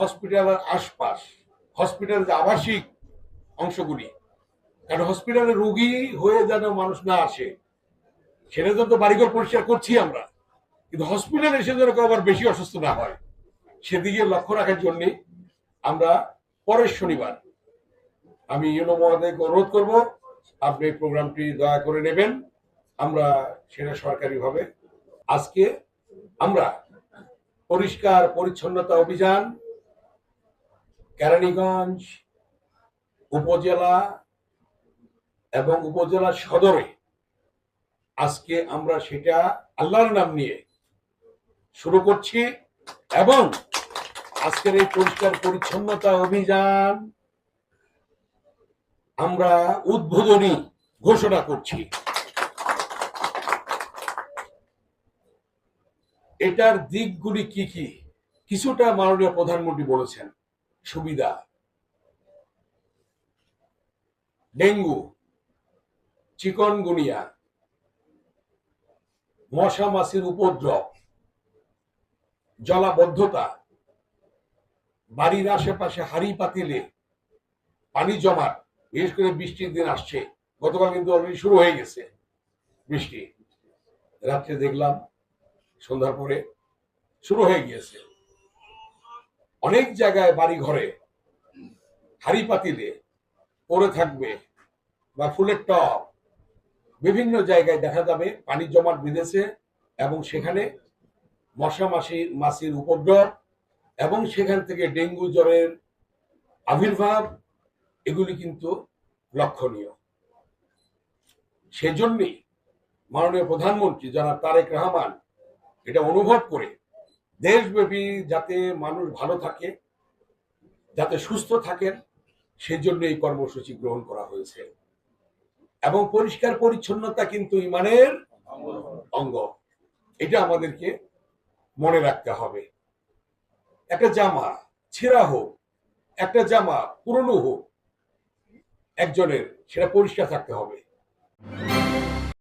হসপিটালের আশপাশ, হসপিটালের আবাসিক অংশগুলি, কারণ হসপিটালে রোগী হয়ে যেন মানুষ না আসে, সেটা তো বাড়িঘর পরিষ্কার করছি আমরা, কিন্তু হসপিটালে এসে যেন আবার বেশি অসুস্থ না হয় সেদিকে লক্ষ্য রাখার জন্য আমরা পরের শনিবার আমি ইউনো মহোদয়কে অনুরোধ করব আপনি এই প্রোগ্রামটি দয়া করে নেবেন। আমরা সেটা সরকারিভাবে আজকে আমরা পরিষ্কার পরিচ্ছন্নতা অভিযান কেরানীগঞ্জ উপজেলা এবং উপজেলা সদরে আজকে আমরা সেটা আল্লাহর নাম নিয়ে শুরু করছি এবং আজকের এই পরিষ্কার পরিচ্ছন্নতা অভিযান আমরা উদ্বোধনী ঘোষণা করছি। এটার দিকগুলি কি কি কিছুটা মাননীয় প্রধানমন্ত্রী বলেছেন। সুবিধা, ডেঙ্গু, চিকনগুনিয়া, মশা মাছির উপদ্রব, জলাবদ্ধতা, বাড়ির আশেপাশে হাড়ি পাতিলে পানি জমাট, বিশেষ করে বৃষ্টির দিন আসছে, গতকাল কিন্তু অলরেডি শুরু হয়ে গেছে বৃষ্টি, রাত্রে দেখলাম সন্ধ্যার পরে শুরু হয়ে গিয়েছে। অনেক জায়গায় বাড়ি ঘরে হাড়ি পাতিলে পড়ে থাকবে বা ফুলের টব, বিভিন্ন জায়গায় দেখা যাবে পানি জমাট বেঁধেছে এবং সেখানে মশা মাছির উপদ্রব এবং সেখান থেকে ডেঙ্গু জ্বরের আবির্ভাব, এগুলি কিন্তু লক্ষণীয়। সেজন্যই মাননীয় প্রধানমন্ত্রী জনাব তারেক রহমান এটা অনুভব করে দেশব্যাপী যাতে মানুষ ভালো থাকে, যাতে সুস্থ থাকেন, সেজন্য এই কর্মসূচি গ্রহণ করা হয়েছে। এবং পরিষ্কার পরিচ্ছন্নতা কিন্তু ঈমানের অঙ্গ, এটা আমাদেরকে মনে রাখতে হবে। একটা জামা ছেঁড়া হোক, একটা জামা পুরনো হোক, একজনের সেটা পরিষ্কার থাকতে হবে।